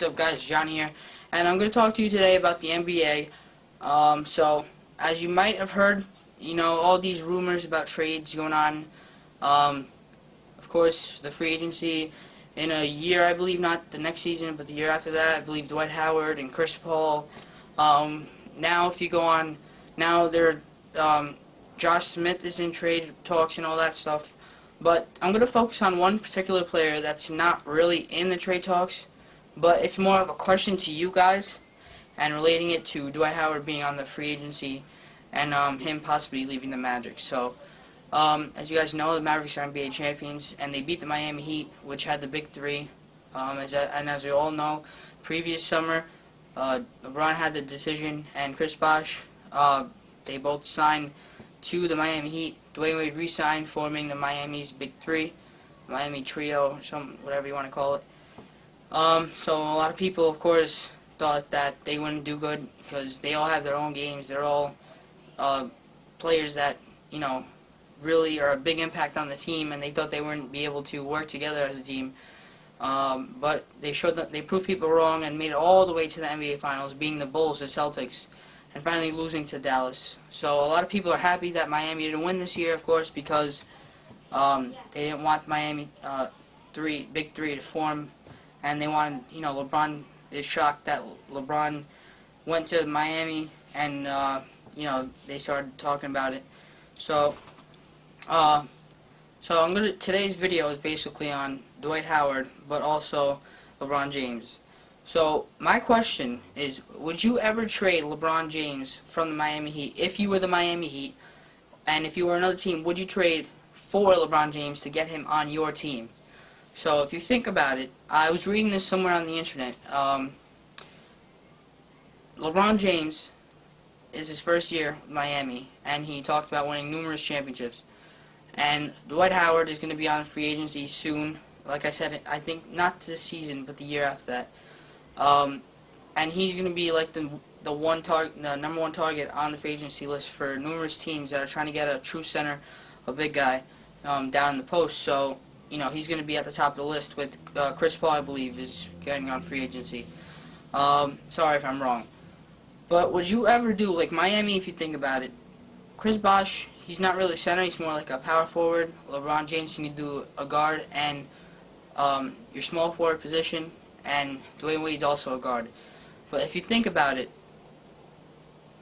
What's up, guys? John here, and I'm going to talk to you today about the NBA. So, as you might have heard, all these rumors about trades going on. Of course, the free agency in a year, I believe, not the next season, but the year after that, I believe Dwight Howard and Chris Paul. Now, if you go on, now Josh Smith is in trade talks and all that stuff. But I'm going to focus on one particular player that's not really in the trade talks, but it's more of a question to you guys, and relating it to Dwight Howard being on the free agency and him possibly leaving the Magic. So, as you guys know, the Mavericks are NBA champions, and they beat the Miami Heat, which had the big three. And as we all know, previous summer, LeBron had the decision, and Chris Bosh, they both signed to the Miami Heat. Dwayne Wade re-signed, forming the Miami's Big Three, Miami Trio, whatever you want to call it. So a lot of people, of course, thought that they wouldn't do good because they all have their own games. They're all players that really are a big impact on the team, and they thought they wouldn't be able to work together as a team. But they proved people wrong and made it all the way to the NBA Finals, beating the Bulls, the Celtics, and finally losing to Dallas. So a lot of people are happy that Miami didn't win this year, of course, because they didn't want Miami Big Three to form, and they wanted, LeBron is shocked that LeBron went to Miami, and they started talking about it. So today's video is basically on Dwight Howard, but also LeBron James. So my question is, would you ever trade LeBron James from the Miami Heat if you were the Miami Heat? And if you were another team, would you trade for LeBron James to get him on your team? So if you think about it, I was reading this somewhere on the internet. LeBron James is his first year with Miami, and he talked about winning numerous championships. And Dwight Howard is going to be on free agency soon. Like I said, I think not this season, but the year after that. And he's going to be like the number one target on the free agency list for numerous teams that are trying to get a true center, a big guy, down in the post. So, he's going to be at the top of the list with Chris Paul, I believe, is getting on free agency. Sorry if I'm wrong. But would you ever do, like Miami, if you think about it, Chris Bosh, he's not really center, he's more like a power forward. LeBron James, you can do a guard and your small forward position, and Dwayne Wade's also a guard. But if you think about it,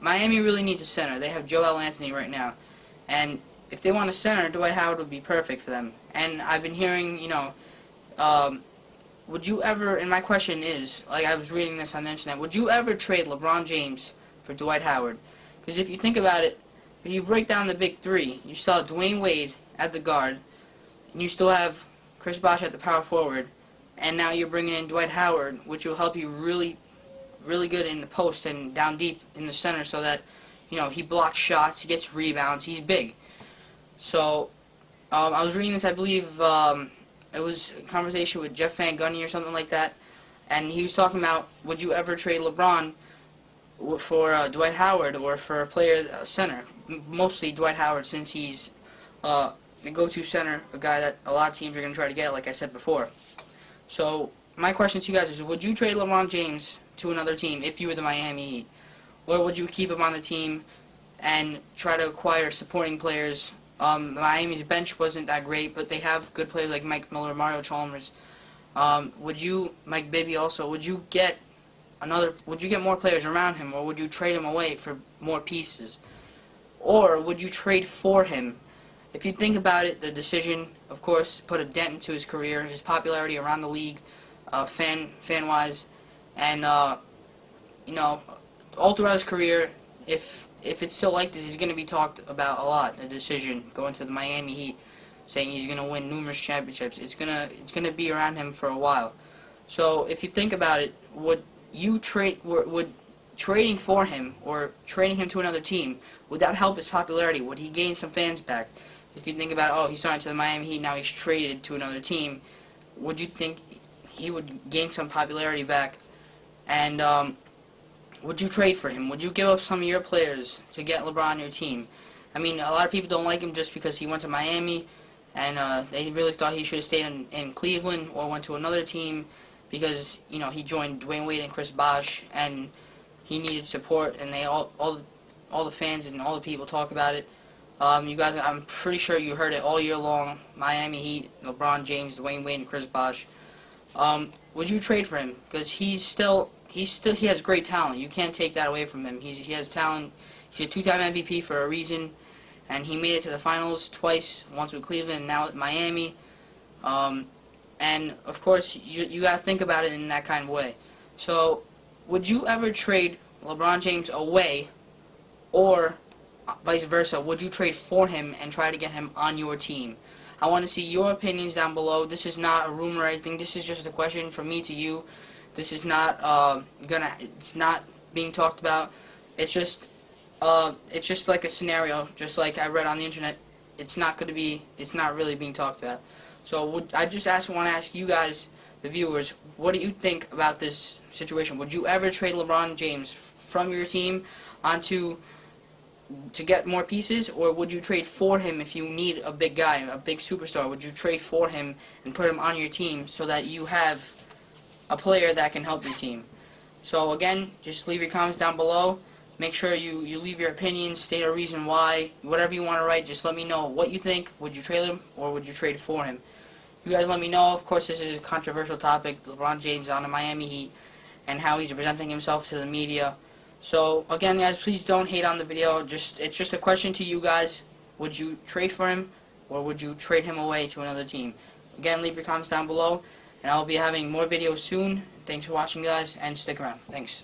Miami really needs a center. They have Joel Anthony right now, and if they want a center, Dwight Howard would be perfect for them. And I've been hearing, would you ever, and my question is, like I was reading this on the internet, would you ever trade LeBron James for Dwight Howard? Because if you think about it, if you break down the big three, you still have Dwayne Wade at the guard, and you still have Chris Bosh at the power forward, and now you're bringing in Dwight Howard, which will help you really, really good in the post and down deep in the center, so that he blocks shots, he gets rebounds, he's big. So I was reading this, I believe it was a conversation with Jeff Van Gundy or something like that, and he was talking about, would you ever trade LeBron for Dwight Howard or for a player center? Mostly Dwight Howard, since he's the go-to center, a guy that a lot of teams are going to try to get, like I said before. So my question to you guys is, would you trade LeBron James to another team if you were the Miami Heat? Or would you keep him on the team and try to acquire supporting players? Miami's bench wasn't that great, but they have good players like Mike Miller, Mario Chalmers. Mike Bibby also, would you get more players around him, or would you trade him away for more pieces? Or would you trade for him? If you think about it, the decision, of course, put a dent into his career, his popularity around the league, fan-wise, and all throughout his career. If it's still like this, he's going to be talked about a lot. The decision going to the Miami Heat, saying he's going to win numerous championships. It's gonna be around him for a while. So if you think about it, would trading for him or trading him to another team, would that help his popularity? Would he gain some fans back? If you think about, he signed to the Miami Heat, now he's traded to another team, would you think he would gain some popularity back? And would you trade for him? Would you give up some of your players to get LeBron on your team? I mean, a lot of people don't like him just because he went to Miami, and they really thought he should have stayed in Cleveland or went to another team. because he joined Dwayne Wade and Chris Bosh, and he needed support, and they all the fans and all the people talk about it. You guys, I'm pretty sure you heard it all year long. Miami Heat, LeBron James, Dwayne Wade, and Chris Bosh. Would you trade for him? Because he has great talent. You can't take that away from him. He has talent. He's a two-time MVP for a reason, and he made it to the finals twice, once with Cleveland and now with Miami. And of course, you got to think about it in that kind of way. So, would you ever trade LeBron James away, or vice versa? Would you trade for him and try to get him on your team? I want to see your opinions down below. This is not a rumor or anything. This is just a question from me to you. This is not it's not being talked about. It's just like a scenario, just like I read on the internet. It's not really being talked about. So want to ask you guys, the viewers, what do you think about this situation? Would you ever trade LeBron James from your team to get more pieces, or would you trade for him if you need a big guy, a big superstar? Would you trade for him and put him on your team so that you have a player that can help your team? So again, just leave your comments down below. Make sure you leave your opinions, state a reason why, whatever you want to write. Just let me know what you think. Would you trade him, or would you trade for him? You guys let me know. Of course, this is a controversial topic, LeBron James on the Miami Heat, and how he's presenting himself to the media. So again, guys, please don't hate on the video. It's just a question to you guys. Would you trade for him, or would you trade him away to another team? Again, leave your comments down below, and I'll be having more videos soon. Thanks for watching, guys, and stick around. Thanks.